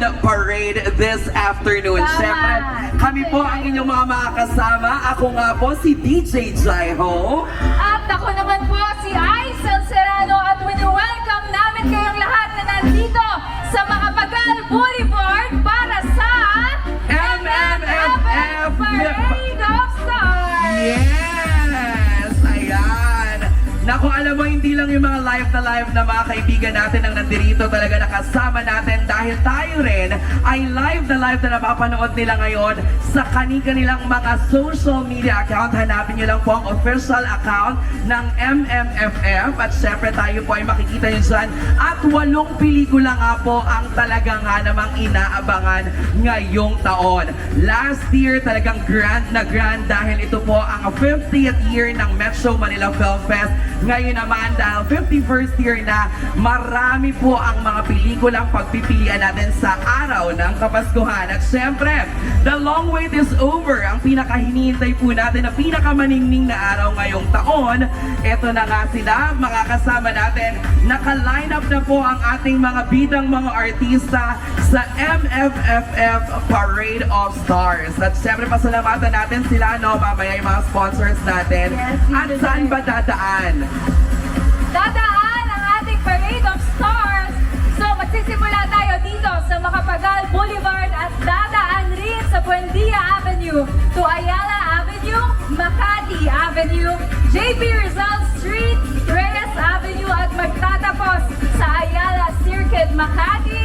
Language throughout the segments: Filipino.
Grand Parade this afternoon. Tama. Siyempre, kami po ang inyong mga makakasama. Ako nga po si DJ Jaiho. At ako naman po si Aisel Serrano at wini-welcome namin kayong lahat na nandito sa Makapagal Boulevard para sa MMFF Parade of Stars! Yes! Ayan! Naku, alam mo, hindi lang yung mga live na mga kaibigan natin ang nandirito talaga nakasama natin dahil tayo rin ay live na napapanood nila ngayon sa kanilang mga social media account. Hanapin nyo lang po ang official account ng MMFF at syempre tayo po ay makikita nyo dyan. At 8 pelikula nga po ang talaga nga namang inaabangan ngayong taon. Last year talagang grand dahil ito po ang 50th year ng Metro Manila Film Fest. Ngayon naman dahil 51st year na, marami po ang mga pelikulang pagpipilian natin sa araw ng Kapaskuhan. At syempre, the long wait is over. Ang pinakahinihintay po natin na pinakamaningning na araw ngayong taon. Ito na nga sila, mga kasama natin. Naka-line up na po ang ating mga bidang mga artista sa MMFF Parade of Stars. At syempre, pasalamatan natin sila, no? Mamaya yung mga sponsors natin. Yes, at saan ba dadaan? Dadaan ang ating Parade of Stars. So magsisimula tayo dito sa Makapagal Boulevard at dadaan rin sa Buendia Avenue to Ayala Avenue, Makati Avenue, JP Rizal Street, Reyes Avenue at magtatapos sa Ayala Circuit, Makati.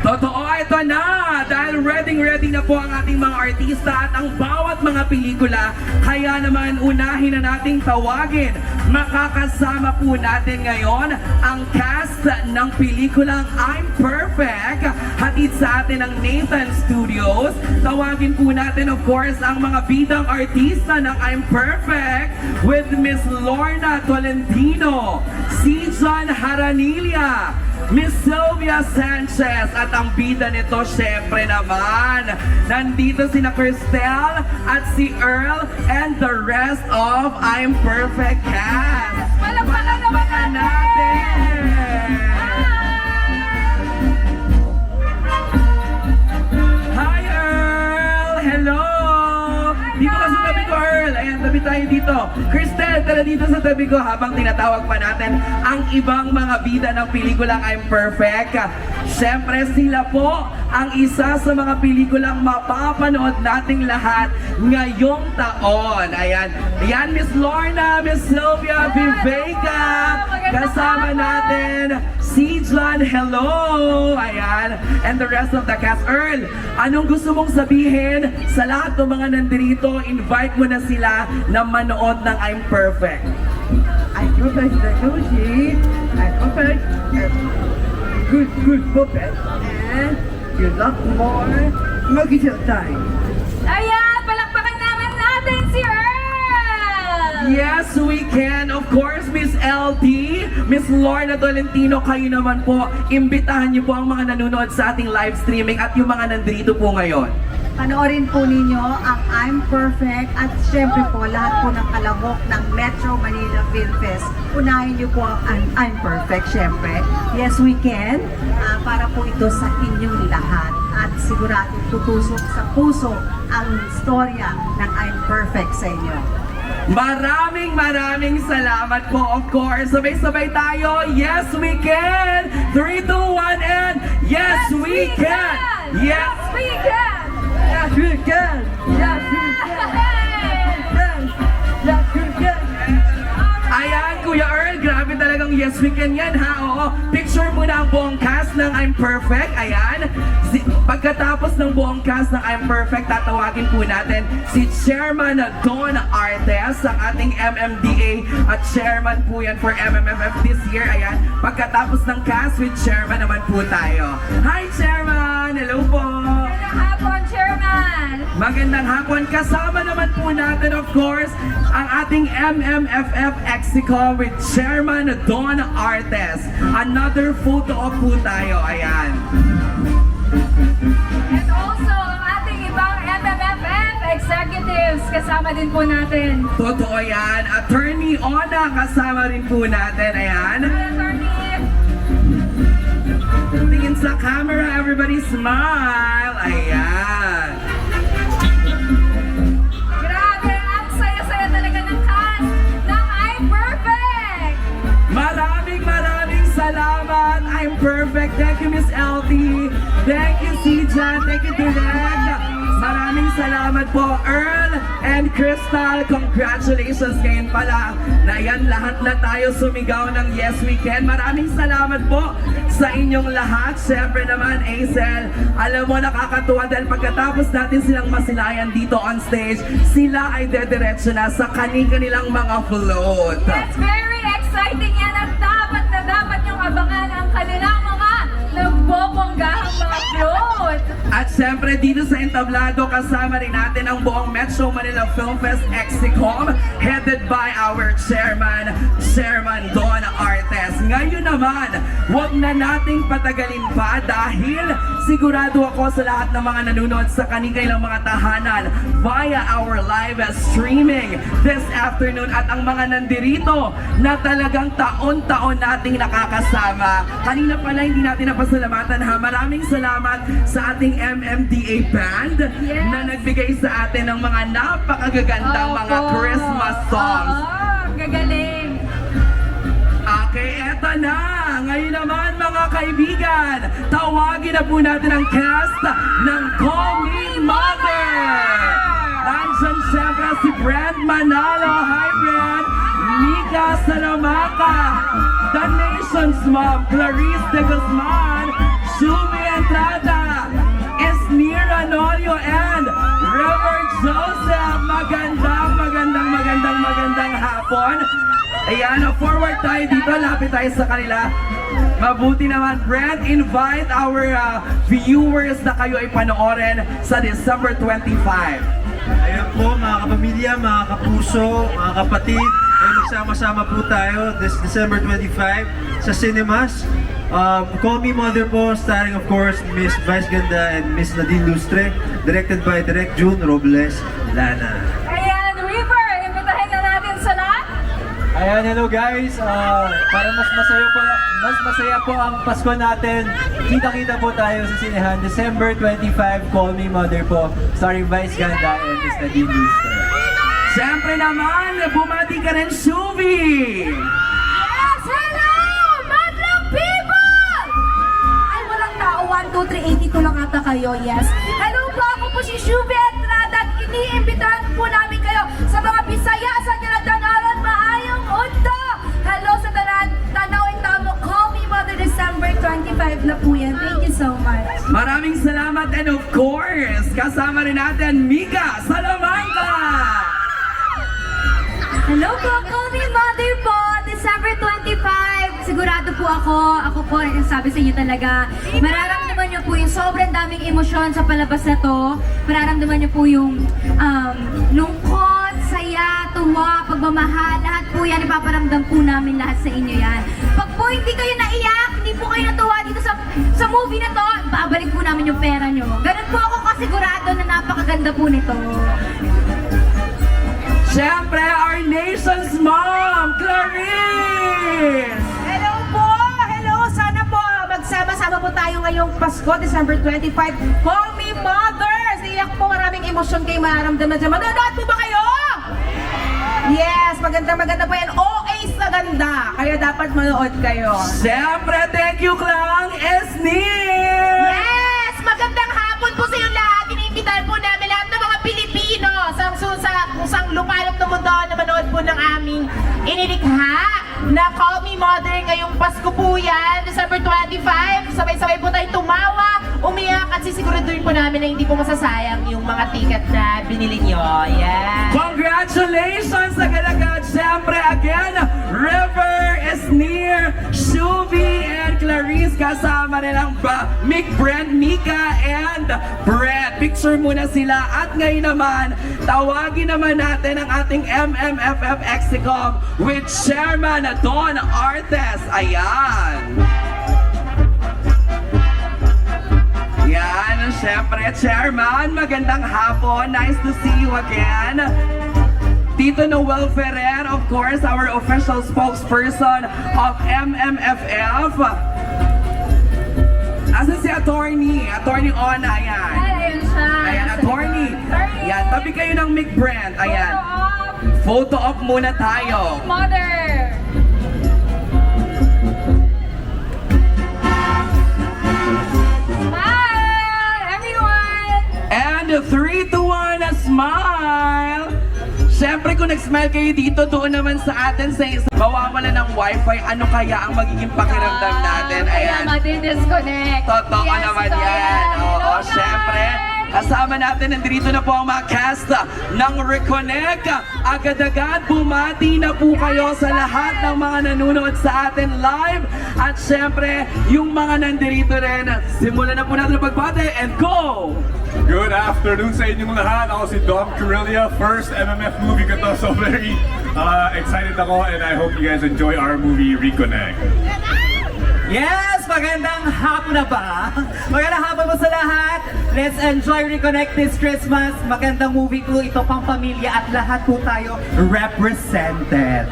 Totoo, ito na! Dahil ready na po ang ating mga artista at ang bawat mga pelikula. Kaya naman unahin na nating tawagin. Makakasama po natin ngayon ang cast ng pelikulang I'm Perfect. Hatid sa atin ng Nathan Studios. Tawagin po natin of course ang mga bidang artista ng I'm Perfect with Miss Lorna Tolentino, si John Haranilia, Miss Sylvia Sanchez at ang bida nito syempre naman nandito sina Cristel at si Earl and the rest of I'm Perfect cast. Palakpakan naman natin! Hi Earl! Hello! Dito ka sa tabi ko Earl! Ayan, tabi tayo dito. Cristel, tara dito sa tabi ko habang tinatawag pa natin ang ibang mga bida ng pelikulang I'm Perfect. Siyempre sila po ang isa sa mga pelikulang mapapanood nating lahat ngayong taon. Ayan, ayan Miss Lorna, Miss Sylvia, Viveka, kasama natin si John, hello! Ayan, and the rest of the cast. Earl, anong gusto mong sabihin sa lahat ng mga nandirito? Invite mo na sila na manood ng I'm Perfect. I'm perfect technology, I'm perfect, good puppet, and you love more, make it your time. Ayan, palakpakan naman natin si Earl! Yes, we can. Of course, Miss LD, Miss Lorna Tolentino, kayo naman po, imbitahan niyo po ang mga nanonood sa ating live streaming at yung mga nandito po ngayon. Panoorin po ninyo ang I'm Perfect at syempre po lahat po ng kalahok ng Metro Manila Film Fest. Unahin niyo po ang I'm Perfect syempre. Yes, we can. Para po ito sa inyong lahat. At sigurado tutusok sa puso ang storya ng I'm Perfect sa inyo. Maraming salamat po, of course. Sabay-sabay tayo. Yes, we can! 3, 2, 1, and yes, we can! Yes, we can! Yes, we can! Yes, we can! Yes, yes, we can! Ayan, Kuya Earl, grabe talagang yes we can yan ha. Oo, picture muna ang buong cast ng I'm Perfect. Ayan, pagkatapos ng buong cast ng I'm Perfect, tatawagin po natin si Chairman Don Artes, ang ating MMDA at Chairman po yan for MMFF this year. Ayan, pagkatapos ng cast with Chairman naman po tayo. Hi Chairman! Hello po! Magandang hapon, Chairman! Magandang hapon. Kasama naman po natin of course ang ating MMFF Exco with Chairman Don Artes. Another photo op po tayo. Ayan. And also, ang ating ibang MMFF executives, kasama din po natin. Totoo yan. Attorney Ona kasama rin po natin. Ayan. Attorney Tingin sa camera, everybody smile. Ayan. Grabe, ang saya-saya talaga ng cast ng I'm Perfect! Maraming salamat. I'm perfect. Thank you, Miss LT. Thank you, Sijan. Thank you, Direk. Maraming salamat po, Earl and Crystal. Congratulations ngayon pala na yan lahat na tayo sumigaw ng Yes We Can. Maraming salamat po sa inyong lahat. Siyempre naman, Aisel, alam mo nakakatuwa dahil pagkatapos natin silang masilayan dito on stage, sila ay dediretso na sa kanilang mga float. That's very exciting yan at dapat niyong abangan ang kanilang mga nagbobanggahang mga float. At siyempre dito sa entablado kasama rin natin ang buong Metro Manila Film Fest Exicom headed by our chairman Don Artes. Ngayon naman, huwag na nating patagalin pa dahil sigurado ako sa lahat ng mga nanonood sa kanilang mga tahanan via our live streaming this afternoon at ang mga nandirito na talagang taon-taon nating nakakasama. Kanina pala hindi natin napasalamatan ha. Maraming salamat sa ating MMDA band Yes. na nagbigay sa atin ng mga napakagagandang mga Opo. Christmas songs. Oo, gagaling. Okay, eto na! Ngayon naman mga kaibigan, tawagin na po natin ang cast ng Call Me Mother! Nandiyan siyempre si Brent Manalo. Hi Brent! Mika Salamaka! The Nation's Mom, Clarice De Guzman, Shumi Entrada, Esnir Anorio, and River Joseph. Magandang hapon. Ayan, forward tayo dito, lapit tayo sa kanila. Mabuti naman, Brent, invite our viewers na kayo ay panoorin sa December 25. Ayan po mga kapamilya, mga kapuso, mga kapatid, ay magsama-sama po tayo this December 25 sa cinemas. Call Me Mother po, starring of course Miss Vice Ganda and Miss Nadine Lustre, directed by Direk June Robles Lana. Ayan, River, imbitahin na natin sila. Ayan, hello guys. Para mas masaya po ang Pasko natin. Kita-kita po tayo sa sinehan. December 25, Call Me Mother po. Starring Vice Ganda and Miss Nadine Lustre. Siyempre naman, bumati ka rin, Shuvi! Yes, hello, madlang people! Ay, walang tao. 1, 2, 3, 82 lang ata kayo. Yes. Hello po, ako po si Shubi Entrada at iniimbitahan po namin kayo sa mga Bisaya sa Tinatanawan Maayong Undo. Hello sa Tanawin Tamo. Call Me Mother December 25 na po yan. Thank you so much. Maraming salamat and of course, kasama rin natin Mika Salamanca! Hello po, Call Me Mother po, December 25. Sigurado po ako po, sabi sa inyo talaga, mararamdaman niyo po yung sobrang daming emosyon sa palabas na to. Mararamdaman niyo po yung lungkot, saya, tuwa, pagmamahal, lahat po yan, ipaparamdam po namin lahat sa inyo yan. Pag po hindi kayo naiyak, hindi po kayo natuwa dito sa movie na to, babalik po namin yung pera niyo. Ganun po ako kasigurado na napakaganda po nito. Siyempre, our nation's mom, Clarice! Hello po! Hello! Sana po magsama-sama po tayo ngayong Pasko, December 25. Call Me Mother! Iyak po, maraming emosyon kayo mararamdaman dyan. Manonood po ba kayo? Yes! Maganda po yan. OA's na ganda! Kaya dapat manood kayo. Siyempre, thank you, Klang Esnir! Yes! Magandang hapon po sa iyo lahat. Iniimbitahan po namin lahat ng mga Pilipino sa kusang lupalop na mundo na manood po ng aming inilikha na Call Me Mother ngayong Pasko po yan, December 25. Sabay-sabay po tayong tumawa, umiyak at sisiguraduhin po namin na hindi po masasayang yung mga ticket na binili nyo. Yeah! Congratulations agad-agad! Siyempre, again, River, Esnir, Shuvi, and Clarice kasama nilang Mick, Brent, Mika, and Brett. Picture muna sila. At ngayon naman, tawagin naman natin ang ating MMFF Exicom with Chairman Don Artes. Ayan! Yan, syempre, Chairman, magandang hapon. Nice to see you again. Tito Noel Ferrer, of course, our official spokesperson of MMFF. Asan si attorney? Attorney Ona, ayan. Ayun siya. Ayan, attorney. Ayan, tabi kayo ng Mick Brand. Ayan. Photo op muna tayo. Mother. Smile, everyone. And 3, 2, 1, a smile! Siyempre kung nag-smile kayo dito, doon naman sa atin sa mawawala ng wifi, ano kaya ang magiging pakiramdam natin? Kaya Ayan. madi-disconnect. Totoo Yes, naman to yan. Oo, Hello, guys. syempre. Kasama natin, nandito na po ang mga cast ng Reconnect. Agad-agad, bumati na po kayo sa lahat ng mga nanonood sa atin live. At syempre, yung mga nandito rin, simulan na po natin ang pagbate and go! Good afternoon sa inyong lahat. Ako si Dom Correlia, first MMF movie ko to. So very excited ako and I hope you guys enjoy our movie Reconnect. Yes! Magandang hapon na ba? Magandang hapon po sa lahat! Let's enjoy Reconnect this Christmas! Magandang movie po ito, pang pamilya at lahat po tayo represented.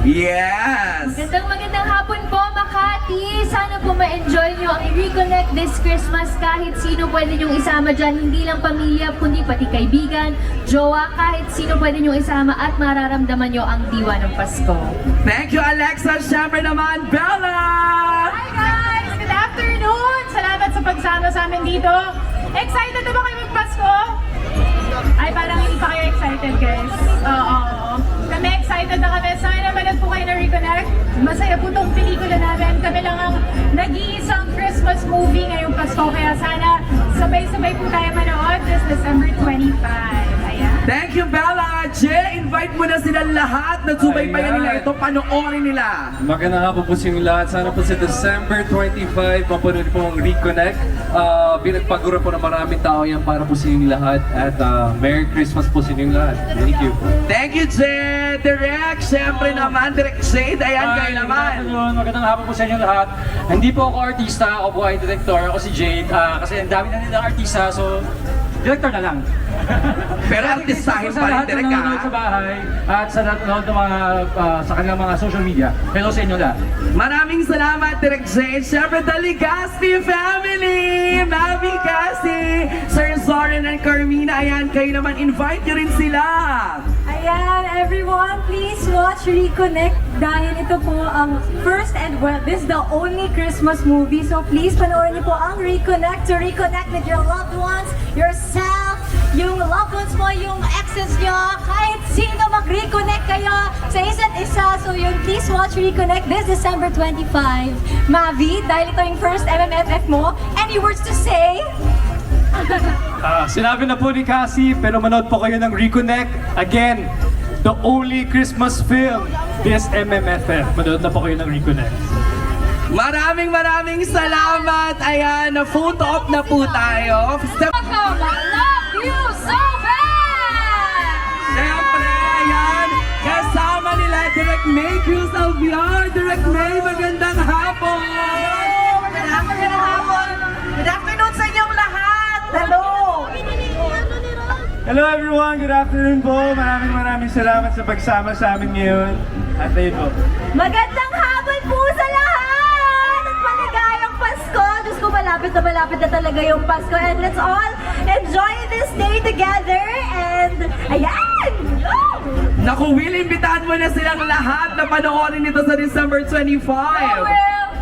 Yes! Magandang hapon po, Makati! Sana po ma-enjoy nyo ang Reconnect this Christmas. Kahit sino pwede nyong isama dyan, hindi lang pamilya, kundi pati kaibigan, jowa, kahit sino pwede nyong isama at mararamdaman nyo ang diwa ng Pasko. Thank you, Alexa. Siyempre naman, Bella! Hi guys! Good afternoon! Salamat sa pagsama sa amin dito. Excited na ba kayo mag-Pasko? Ay, parang hindi pa kayo excited, guys. Oo. Kami excited na kami. Sana manood po kayo na Reconnect. Masaya po itong pelikula namin. Kami lang ang nag-iisang Christmas movie ngayong Pasko. Kaya sana sabay-sabay po tayo manood this December 25. Ayan. Thank you, Bella! Jay, invite mo na sila lahat. Nagsubaybayan nila ito. Panoorin nila. Magandang hapon po sa inyong lahat. Sana po sa December 25, mapanood po ang Reconnect. Pinagpagura po ng maraming tao yan para po sa inyong lahat. At Merry Christmas po sa inyong lahat. Thank you. Thank you, Jay! Direk, siyempre naman, Direk Jade. Ayan, kayo naman. Magandang hapon po sa inyong lahat. Hindi po ako artista, ako po ay director. Ako si Jade. Kasi ang dami na nilang artista, so director na lang. Pero artistahin Sa pa rin, lahat Direk, ng nanonood sa ha? bahay at sa lahat ng mga sa kanilang mga social media. Hello sa inyo lahat. Maraming salamat, Direk Jade. Siyempre, the Ligaspi family! Mami Cassie, Sir Zoran and Carmina. Ayan, kayo naman, invite nyo rin sila. Ayan, everyone, please watch Reconnect dahil ito po ang first and well, this is the only Christmas movie. So please panoorin niyo po ang Reconnect to reconnect with your loved ones, yourself, yung loved ones mo, yung exes nyo, kahit sino mag-reconnect kayo sa isa't isa. So yun, please watch Reconnect this December 25. Mavi, dahil ito yung first MMFF mo, any words to say? Sinabi na po ni Cassie, pero manood po kayo ng Reconnect. Again, the only Christmas film this MMFF. Manood na po kayo ng Reconnect. Maraming salamat. Ayan, photo op na po tayo. Welcome! I love you so bad! Siyempre, ayan, kasama nila Direk May Cruz Alviar. Direk May, magandang hapon! Magandang hapon! Good afternoon sa inyong lahat! Hello! Hello everyone! Good afternoon po! Maraming salamat sa pagsama sa amin ngayon. At ayun po. Magandang hapon po sa lahat! At maligayang Pasko! Diyos ko, malapit na talaga yung Pasko. And let's all enjoy this day together. And ayan! Naku, Will, imbitahan mo na silang lahat na panoorin ito sa December 25.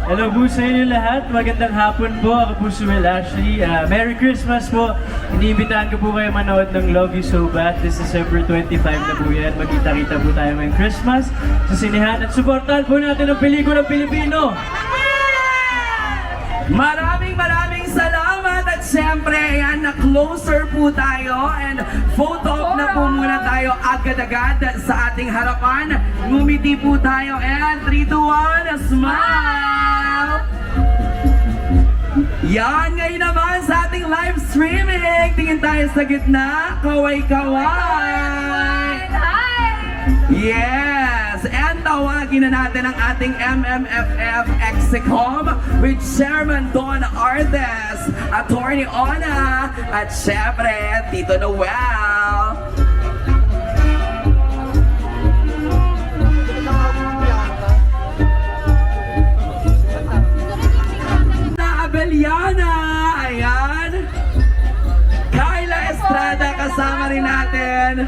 Hello po sa inyo lahat. Magandang hapon po. Ako po si Will Ashley. Merry Christmas po. Iniimbitahan ko po kayo manood ng Love You So Bad. This December 25 na po yan. Magkita-kita po tayo ngayong Christmas sa sinehan. At supportahan po natin ang pelikulang Pilipino. Maraming salamat at siyempre, ayan, na closer po tayo and photo op na po muna tayo agad-agad sa ating harapan. Ngumiti po tayo and 3, 2, 1, a smile! Yan, ngayon naman sa ating live streaming. Tingin tayo sa gitna. Kaway-kaway! Yes! And tawagin na natin ang ating MMFF Execom with Chairman Don Artes, Attorney Ona, at syempre, Tito Noel. Na Abeliana! kasama rin natin.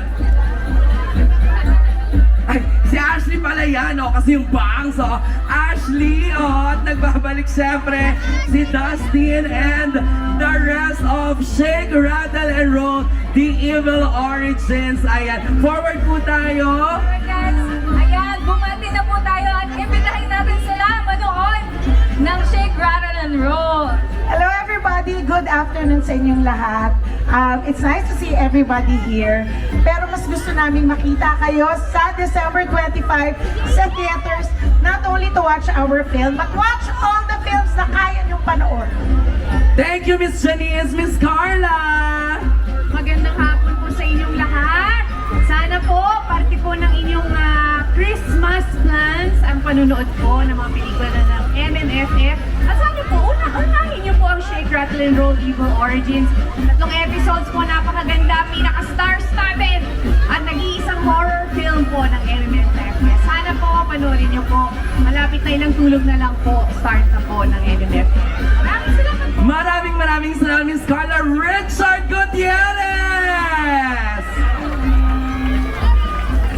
Ay, si Ashley pala yan, oh, kasi yung bangs, oh. Ashley, oh, at nagbabalik siyempre si Dustin and the rest of Shake, Rattle, and Roll, The Evil Origins. Ayan, forward po tayo. Guys, ayan, bumati na po tayo at imbitahin natin sila manood ng Shake, Rattle, and Roll. Hello everybody! Good afternoon sa inyong lahat. It's nice to see everybody here. Pero mas gusto namin makita kayo sa December 25 sa theaters, not only to watch our film, but watch all the films na kaya niyong panood. Thank you, Miss Janice, Miss Carla. Magandang hapon po sa inyong lahat. Sana po, parte po ng inyong Christmas plans ang panunood po ng mga pelikula ng MMFF. At sana po, unahin niyo po ang Shake, Rattle, and Roll Evil Origins. 3 episodes po, napakaganda, pinaka-star-studded at nag-iisang horror film po ng MMFF. Sana po, panoorin niyo po. Malapit na ilang tulog na lang po, start na po ng MMFF. Maraming salamat po. Maraming salamat, Miss Carla. Richard Gutierrez!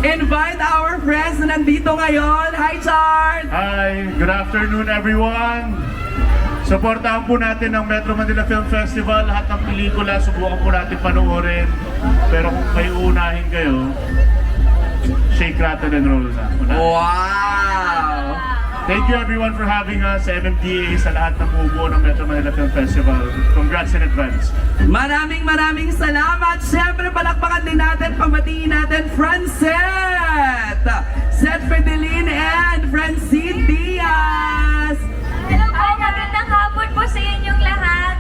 Invite our friends na nandito ngayon. Hi, Chard! Hi, good afternoon everyone. Suportahan po natin ang Metro Manila Film Festival. Lahat ng pelikula, subukan po natin panoorin. Pero kung kayo unahin kayo, Shake, Rattle, and Roll na. Wow! Thank you everyone for having us sa MMDA, sa lahat ng bubuo ng Metro Manila Film Festival. Congrats in advance. Maraming salamat. Siyempre, palakpakan din natin, pamatiin natin, Francet! Seth Fidelin and Francine Diaz! Hello po, magandang hapon po sa inyong lahat.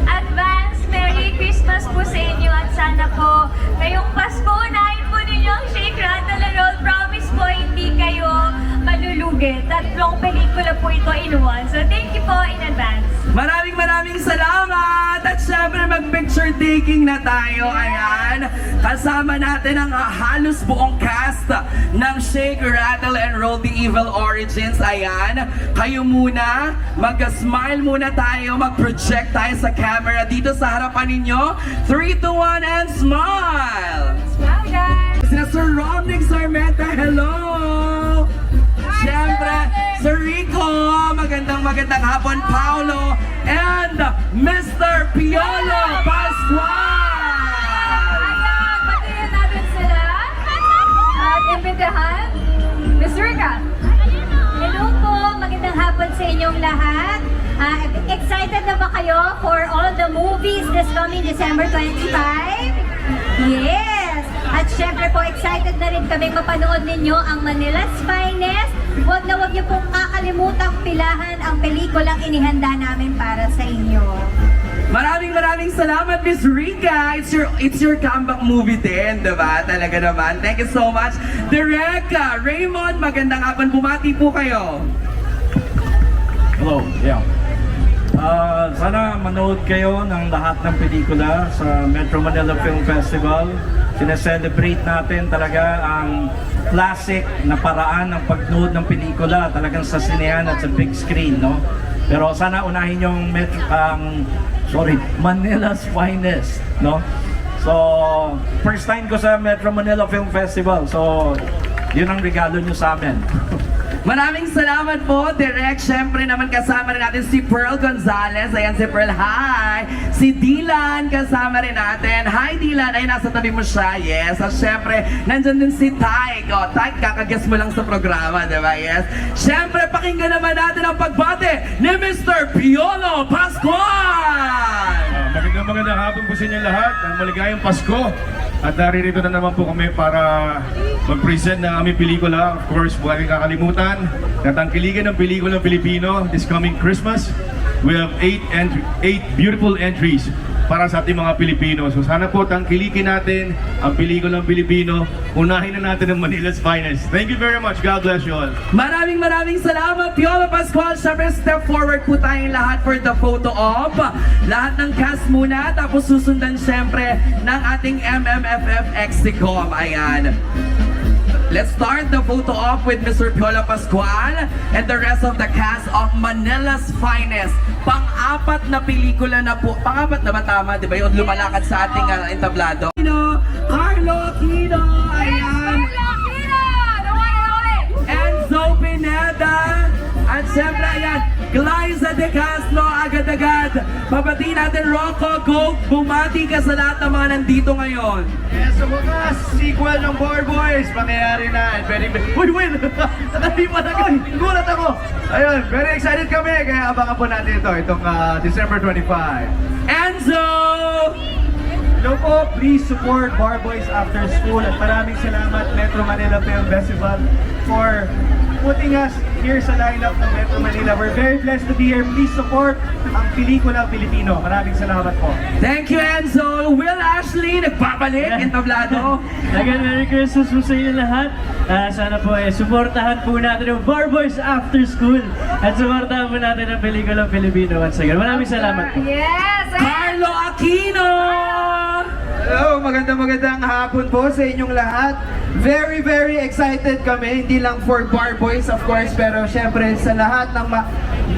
Advance Merry Christmas po sa inyo at sana po ngayong Pasko, unahin po ninyo ang Shake, Rattle, and Roll. Promise po, hindi kayo malulugi. 3 pelikula po ito in one. So thank you po in advance. Maraming salamat! At syempre mag-picture taking na tayo. Ayan, kasama natin ang halos buong cast ng Shake, Rattle, and Roll The Evil Origins. Ayan, kayo muna, mag-smile muna tayo, mag-project tayo sa camera dito sa harapan ninyo. 3, 2, 1, and smile! Smile, guys! Sina Sir Romnick Sarmenta, hello! Siyempre, Sir Rico, magandang hapon, Paolo, and Mr. Piolo Pascual! Ayan, patayin natin sila. At imbitahan, Miss Rica. Hello po, magandang hapon sa inyong lahat. Excited na ba kayo for all the movies this coming December 25? Yes! At syempre po, excited na rin kami mapanood ninyo ang Manila's Finest. Huwag niyo pong kakalimutang pilahan ang pelikulang inihanda namin para sa inyo. Maraming salamat, Miss Rica. It's your comeback movie din, diba? Talaga naman. Thank you so much. Direk Raymond, magandang hapon. Bumati po kayo. Hello, yeah. Sana manood kayo ng lahat ng pelikula sa Metro Manila Film Festival. Sineselebrate natin talaga ang classic na paraan ng pagnood ng pelikula talagang sa sinehan at sa big screen, no? Pero sana unahin yung Manila's Finest, no? So, first time ko sa Metro Manila Film Festival. So, yun ang regalo nyo sa amin. Maraming salamat po, Direk. Siyempre naman kasama rin natin si Pearl Gonzalez. Ayan si Pearl, hi! Si Dylan, kasama rin natin. Hi Dylan, ay nasa tabi mo siya, yes. At siyempre, nandyan din si Tyke. O, Tyke, kakaguess mo lang sa programa, di ba? Yes. Siyempre, pakinggan naman natin ang pagbate ni Mr. Piolo Pascual! Magandang hapon po sa inyo lahat. Maligayang Pasko. At naririto na naman po kami para mag-present ng aming pelikula. Of course, huwag kayong kakalimutan na tangkiligan ng pelikulang Pilipino this coming Christmas. We have 8 beautiful entries para sa ating mga Pilipino. So sana po tangkilikin natin ang pelikulang Pilipino. Unahin na natin ang Manila's Finest. Thank you very much. God bless you all. Maraming salamat, Piolo Pascual. Siyempre, step forward po tayong lahat for the photo op. Lahat ng cast muna, tapos susundan siyempre ng ating MMFF Exicom. Ayan. Let's start the photo off with Mr. Piolo Pascual and the rest of the cast of Manila's Finest. Pang-apat na pelikula na po. Pang-apat na ba tama? Di ba yung lumalakad sa ating entablado? Carlo Aquino! Ayan! Enzo Pineda! At siyempre, ayan, Glyza De Castro, agad-agad. Papatiin natin, Rocco, go, bumati ka sa lahat ng mga nandito ngayon. Yes, sa wakas, sequel ng Bar Boys, mangyayari na. And uy, wait! Nakali pa na kayo. Gulat ako. Ayun, very excited kami. Kaya abangan po natin itong December 25. Enzo! Hello po, please support Bar Boys After School. At maraming salamat Metro Manila Film Festival for putting us here sa lineup ng Metro Manila. We're very blessed to be here. Please support ang pelikula Pilipino. Maraming salamat po. Thank you, Enzo. Will Ashley, nagbabalik, entablado. Again, Merry Christmas po sa inyo lahat. Sana po suportahan po natin yung Bar Boys After School at suportahan po natin ang pelikulang Pilipino once again. Maraming salamat po. Yes! Carlo Aquino! Hello, magandang hapon po sa inyong lahat. Very, very excited kami. Hindi lang for Bar Boys, of course, pero syempre sa lahat ng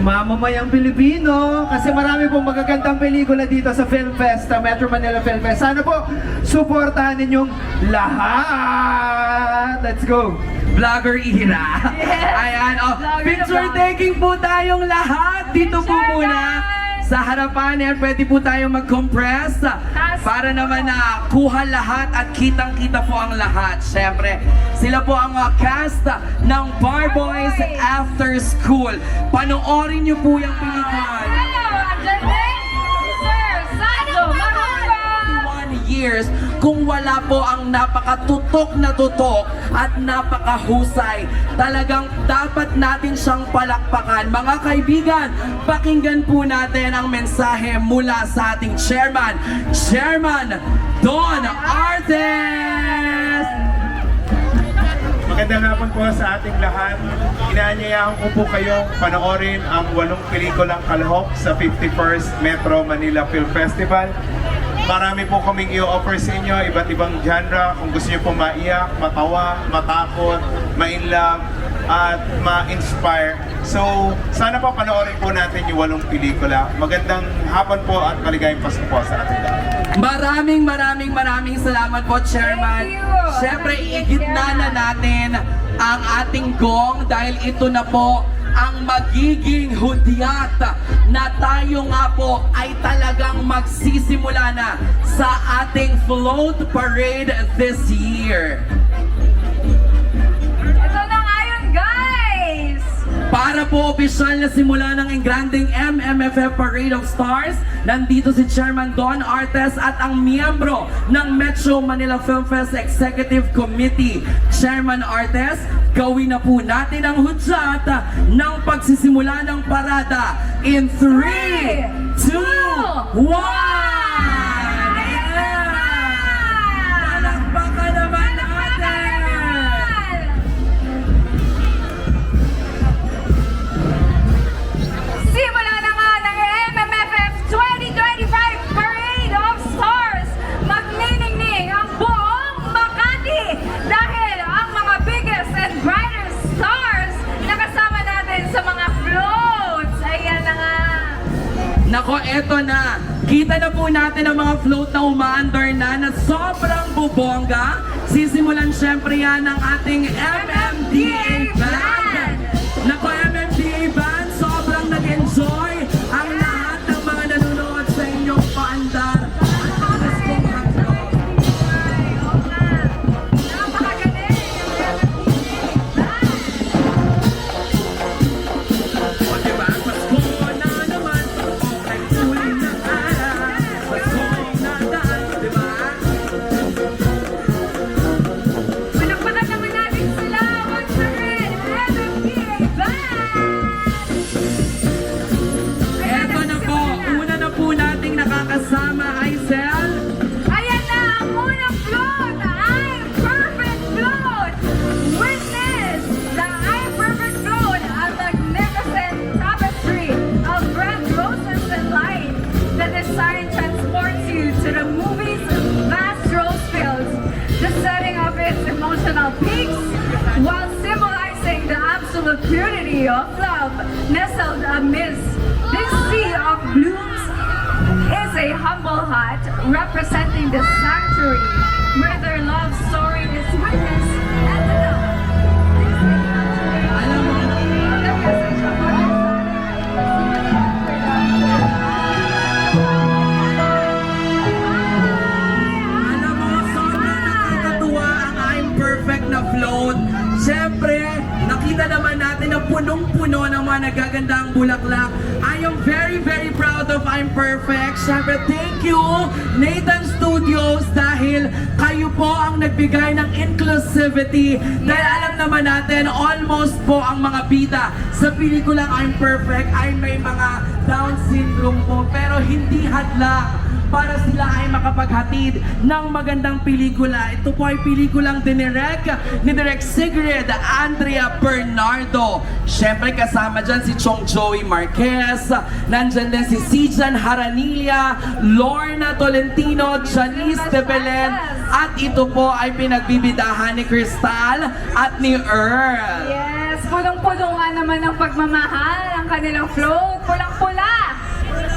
mamamayang Pilipino. Kasi marami pong magagandang pelikula dito sa Film Fest, sa Metro Manila Film Fest. Sana po, suportahan ninyong lahat. Let's go! Vlogger Ira. Ayan, picture taking po tayong lahat. Dito po muna. Sa harapan yan, pwede po tayong mag-compress para naman na kuha lahat at kitang-kita po ang lahat. Siyempre, sila po ang cast ng Bar Boys After School. Panoorin niyo po yung pelikula. Years kung wala po ang napakatutok na tutok at napakahusay. Talagang dapat natin siyang palakpakan. Mga kaibigan, pakinggan po natin ang mensahe mula sa ating chairman, Chairman Don Artes! Magandang hapon po sa ating lahat. Inaanyayahan ko po kayong panoorin ang 8 pelikulang kalahok sa 51st Metro Manila Film Festival. Marami po kaming i-offer sa inyo, iba't ibang genre. Kung gusto niyo po maiyak, matawa, matakot, ma-inlove, at ma-inspire. So, sana po panoorin po natin yung 8 pelikula. Magandang hapon po at maligayang Pasko po sa ating lahat. Maraming salamat po, Chairman. Siyempre, igitna na natin ang ating gong dahil ito na po ang magiging hudyat na tayo nga po ay talagang magsisimula na sa ating float parade this year. Ito na nga yun, guys! Para po opisyal na simula ng engranding MMFF Parade of Stars, nandito si Chairman Don Artes at ang miyembro ng Metro Manila Film Fest Executive Committee. Chairman Artes, gawin na po natin ang hudyat ng pagsisimula ng parada in 3, 2, 1! Palakpakan naman natin! Simula na nga ng MMFF 2025 Parade of Stars! Magniningning ang buong Makati dahil ang mga biggest and brightest stars na kasama natin sa mga floats. Ayan na nga! Nako, eto na. Kita na po natin ang mga float na umaandar na sobrang bubongga. Sisimulan syempre yan ng ating MMDA Band. Nako, MMDA Band, sobrang nag-enjoy ang lahat ng mga nanonood sa inyong paandar. Ang taas kong hotdog. O diba, Pasko na naman, okay, tuloy na araw. Pasko na daan, diba? Palakpakan naman natin sila once again, MMDA Band! purity of love nestled amidst this sea of blooms is a humble hut representing the sanctuary where their love story is witnessed and loved. Alam mo, Alam mo, sobrang nakakatuwa ang I'm Perfect na float. Siyempre, nakita naman natin na punong-puno ng mga nagagandang bulaklak. I am very, very proud of I'm Perfect. Siyempre, thank you, Nathan Studios, dahil kayo po ang nagbigay ng inclusivity. Dahil alam naman natin, almost po ang mga bida sa pelikulang I'm Perfect ay may mga Down syndrome po. Pero hindi hadlang para sila ay makapaghatid ng magandang pelikula. Ito po ay pelikulang dinirect ni Direk Sigrid Andrea Bernardo. Siyempre kasama dyan si Chong Joey Marquez, nandyan din si Sijan Haranilla, Lorna Tolentino, Janice de Belen, at ito po ay pinagbibidahan ni Crystal at ni Earl. Yes, punong-puno nga naman ng pagmamahal ang kanilang float. Pulang-pula!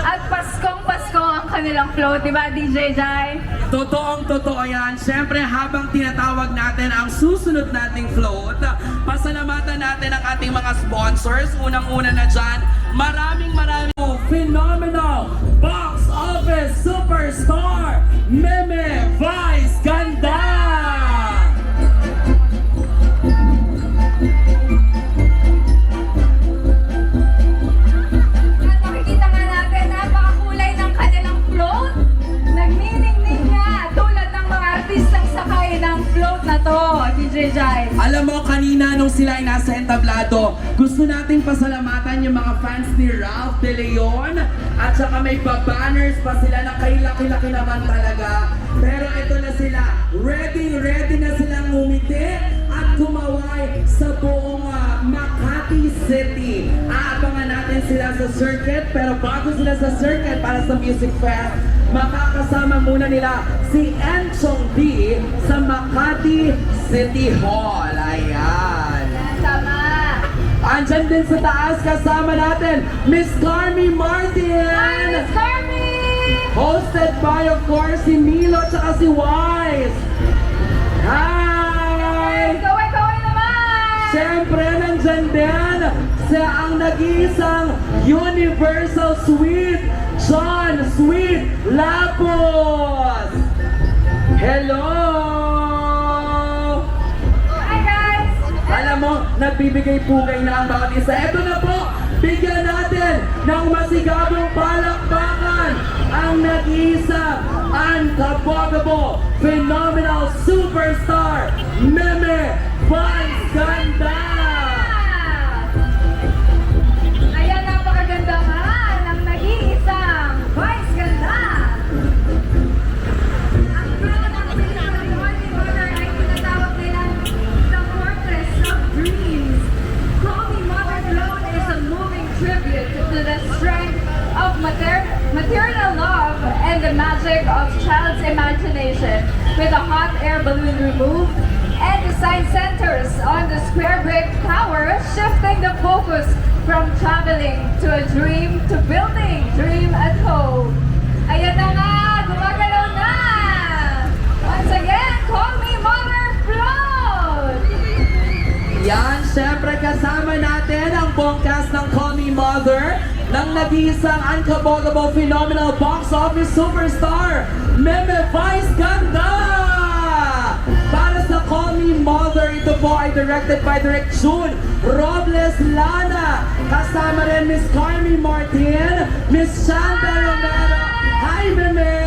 At Paskong-Pasko ang kanilang float, di ba, DJ Jai? Totoong-totoo yan. Siyempre, habang tinatawag natin ang susunod nating float, pasalamatan natin ang ating mga sponsors. Unang-una na dyan, maraming phenomenal box office superstar, Meme Vice Ganda! At makikita nga natin, napakakulay ng kanilang float. Nagniningning nga tulad ng mga artistang sakay ng float na to, DJ Jai. Alam mo, kanina nung sila ay nasa entablado, gusto nating pasalamatan yung mga fans ni Ralph De Leon at saka may banners pa sila na kay laki-laki naman talaga. Pero ito na sila, ready na silang ngumiti at kumaway sa buong Makati City. Aabangan natin sila sa circuit, pero bago sila sa circuit para sa Music Fest, makakasama muna nila si Enchong D sa Makati City Hall. Ayan. Tama. Andyan din sa taas kasama natin, Miss Carmi Martin. Hi, Miss Carmi! Hosted by, of course, si Milo at si Wise. Hi! Kaway-kaway naman! Siyempre, nandyan din siya ang nag-iisang Universal Sweet John Sweet Lapos. Hello! Hi, guys! Alam mo, nagbibigay pugay na ang bawat isa. Ito na po, bigyan natin ng masigabong palakpakan ang nag-iisa, unkabogable, phenomenal superstar, Meme Vice Ganda! Ayan, napakaganda nga ng nag-iisang Vice Ganda! Ang float ng pelikulang Morning Mother ay tinatawag nilang The Fortress of Dreams. Call Me Mother Float is a moving tribute to the strength of material love and the magic of child's imagination, with a hot air balloon removed and design centers on the square brick tower, shifting the focus from traveling to a dream to building dream at home. Ayan na nga, gumagalaw na! Once again, Call Me Mother Float! Yan, syempre kasama natin ang buong cast ng Call Me Mother ng nag-iisang unkabogable phenomenal box office superstar, Meme Vice Ganda! Para sa Call Me Mother, ito po ay directed by Direk June Robles Lana. Kasama rin Miss Carmi Martin, Miss Shanta Romero. Hi, Meme!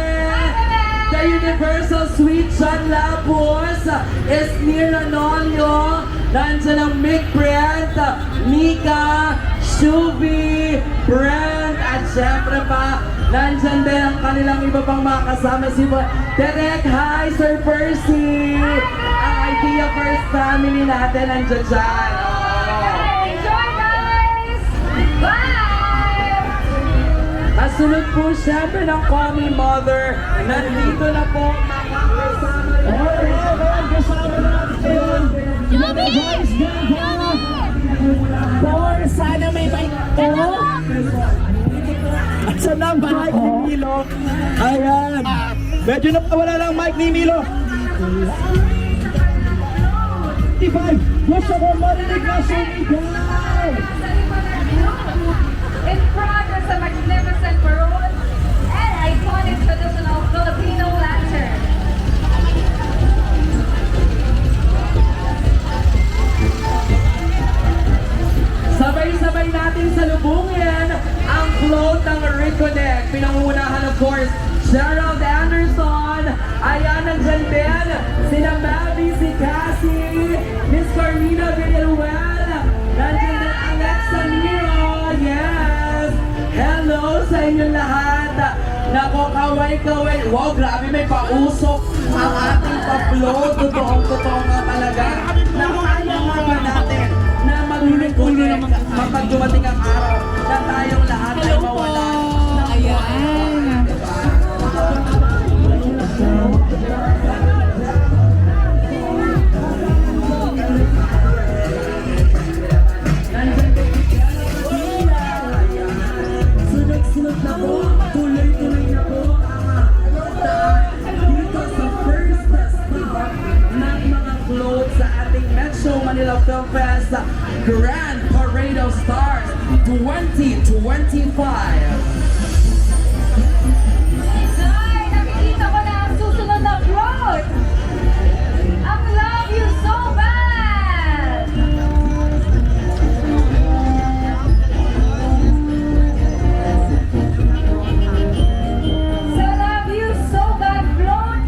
The Universal Sweet John Lapos is Nira Nolio. Nandiyan ang Mick Brent, Mika, Shubi, Brent, at syempre pa, nandyan din ang kanilang iba pang mga kasama si Derek. Hi, Sir Percy! Ang Idea First family natin nandyan dyan. Enjoy, guys! Bye! Kasunod po syempre ng Call Me Mother. Nandito na po mga kasama natin. Nasa ng mic ni Milo. Ayan. Medyo nawala lang mic ni Milo. 55. Gusto ko marinig na sumigaw. In front of the magnificent maroon and iconic traditional Filipino lantern. Sabay-sabay natin salubungin ang float ng Reconnect. Pinangunahan of course, Gerald Anderson. Ayan, nandyan din. Sina Mavi, si Cassie, Miss Carmina Villaruel. Nandyan din Alexa Miro. Yes! Hello sa inyong lahat. Nako, kaway-kaway. Wow, grabe, may pausok ang ating pa-float. Totoo nga talaga. Nakakaya nga ba natin na mag-reconnect kapag dumating ang araw na tayong lahat ay mawalan ng ayan. Sunod-sunod na po, tuloy-tuloy na po dito sa first stop ng mga float sa ating Metro Manila Film Fest Grand Parade of Stars 2025. Ay, nakikita ko na ang susunod na float. Ang Love You So Bad. Sa Love You So Bad float,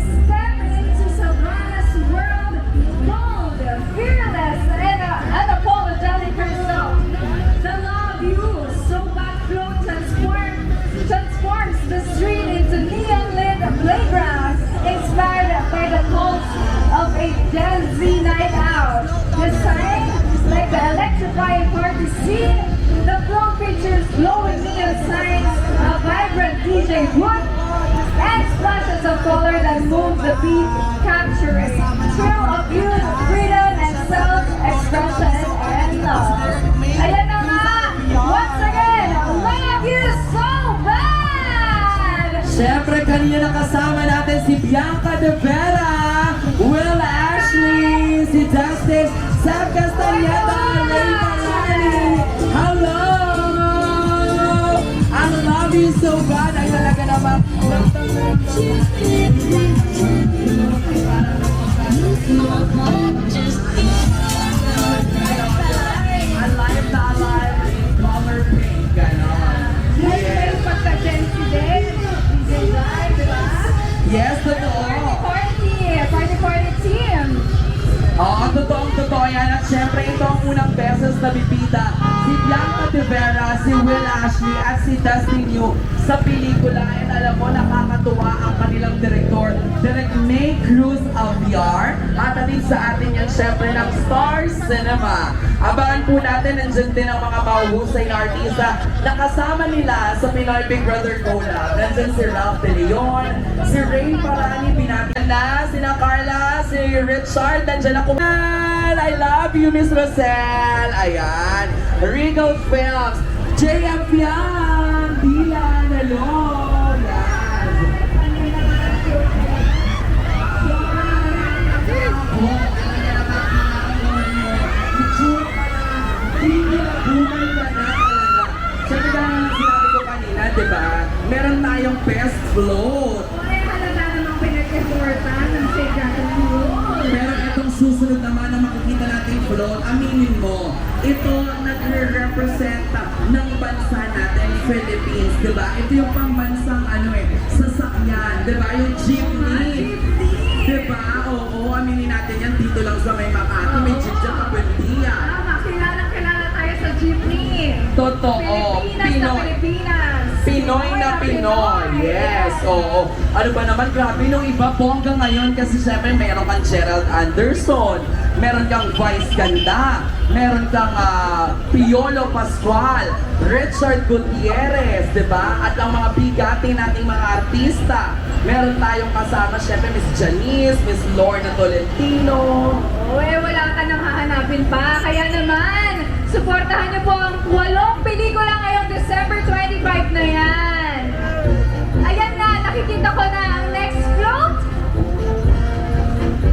step into Savannah's world, bold, fearless, and unapologetic herself. The Love You So Bad float transforms the street into neon-lit playgrounds, inspired by the pulse of a Gen Z night out. Designed like the electrifying party scene, the float features glowing neon signs, a vibrant DJ booth, and splashes of color that move the beat, capturing thrill of youth, freedom, and self-expression and love. Ayan na nga! Once again, Love You So Bad! Siyempre, kanina nakasama natin si Bianca De Vera, Will Ashley, si Justice, Sam Castaneda, Ray Parani. Hello! Ang Love You So Bad ay talaga naman alive na alive, color pink, gano'n. May pagka-Gen Z din, DJ Live, di ba? Yes, totoo. Party team! Oo, totoo yan. At syempre, ito ang unang beses na bibida si Bianca De Vera, si Will Ashley, at si Dustin Yu sa pelikula. And alam mo, nakakatuwa ang kanilang direktor, Direk May Cruz Alviar. At atin sa atin yan, syempre, ng Star Cinema. Abangan po natin, nandyan din ang mga mahuhusay na artista na kasama nila sa Pinoy Big Brother Collab. Nandyan si Ralph De Leon, si Ray Parani, binatihan na, sina Carla, si Richard, nandyan ako. I love you, Miss Rosel. Ayan. Regal Films. JM Fiang. Dylan. Hello. Yan. Sinabi ko kanina, di ba? Meron tayong best float. Ay, halala namang pinag-reportan ng Pero itong susunod naman na makikita natin float, aminin mo, ito nagre-represent ng bansa natin, Philippines, di ba? Ito yung pambansang sasakyan, di ba? Yung jeepney. Di ba? Oo, aminin natin yan dito lang sa may Makati. May jeep dyan sa Buendia. Tama, kilala tayo sa jeepney. Totoo. Pilipinas na Pilipinas. Pinoy na Pinoy. Yes, oo. Ano ba naman, grabe nung iba po hanggang ngayon kasi syempre meron kang Gerald Anderson, meron kang Vice Ganda, meron kang Piolo Pascual, Richard Gutierrez, di ba? At ang mga bigati nating mga artista. Meron tayong kasama syempre Miss Janice, Miss Lorna Tolentino. Wala ka nang hahanapin pa. Kaya naman, suportahan niyo po ang 8 pelikula ngayong December 25 na yan. nakikita ko na ang next float.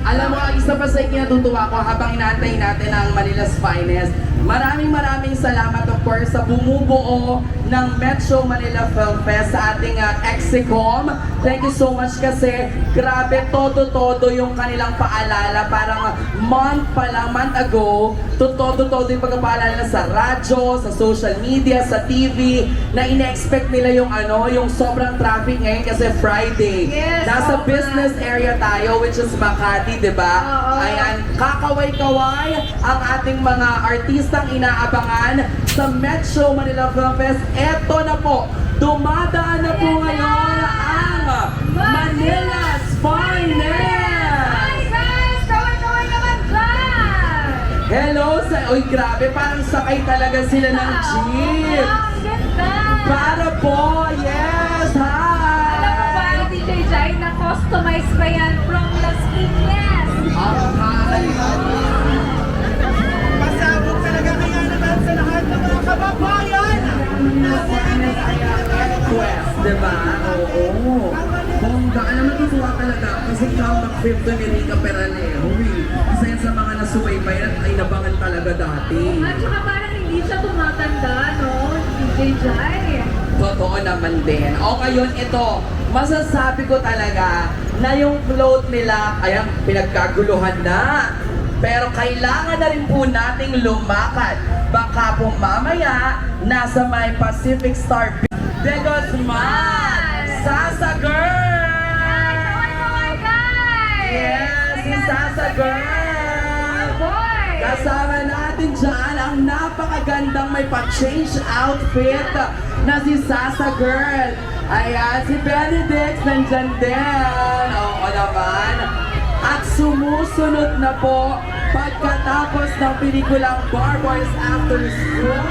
Alam mo, ang isa pa sa ikinatutuwa ko habang inaantay natin ang Manila's Finest, maraming salamat of course sa bumubuo ng Metro Manila Film Fest sa ating Exicom. Thank you so much kasi grabe todo yung kanilang paalala. Parang month ago, todo yung pagpapaalala na sa radyo, sa social media, sa TV, na ine-expect nila yung yung sobrang traffic ngayon kasi Friday. Yes, Nasa oo nga. business area tayo, which is Makati, di ba? Oo. Ayan, kakaway-kaway ang ating mga artistang inaabangan sa Metro Manila Film Fest. Eto na po, dumadaan na po ngayon ang Manila's Finest! Guys, kaway naman dyan! Hello sa... Uy, grabe, parang sakay talaga sila ng jeep. Ang ganda! Para po, yes, hi! Alam mo ba, DJ Jai, na-customize pa yan from Las Piñas? Okay. Pasabog talaga kaya naman sa lahat ng mga kababayan. Quest, diba? Oo. Bongga, alam mo, tutuwa talaga ako kasi comeback fifth to ni Rica Peralejo. Isa yan sa mga nasubaybay at ay nabangan talaga dati. At saka parang hindi siya tumatanda, no? DJ Jai. Totoo naman din. O ngayon ito, masasabi ko talaga na yung float nila, ayan, pinagkaguluhan na. Pero kailangan na rin po nating lumakad. Baka po mamaya, nasa may Pacific Star De Guzman, Sasa Girl! Kaway, guys! Yes, si Sasa Girl! Boy! Kasama natin dyan ang napakagandang may pa-change outfit na si Sasa Girl. Ayan, si Benedict nandyan din. Oo naman. At sumusunod na po pagkatapos ng pelikulang Bar Boys After School.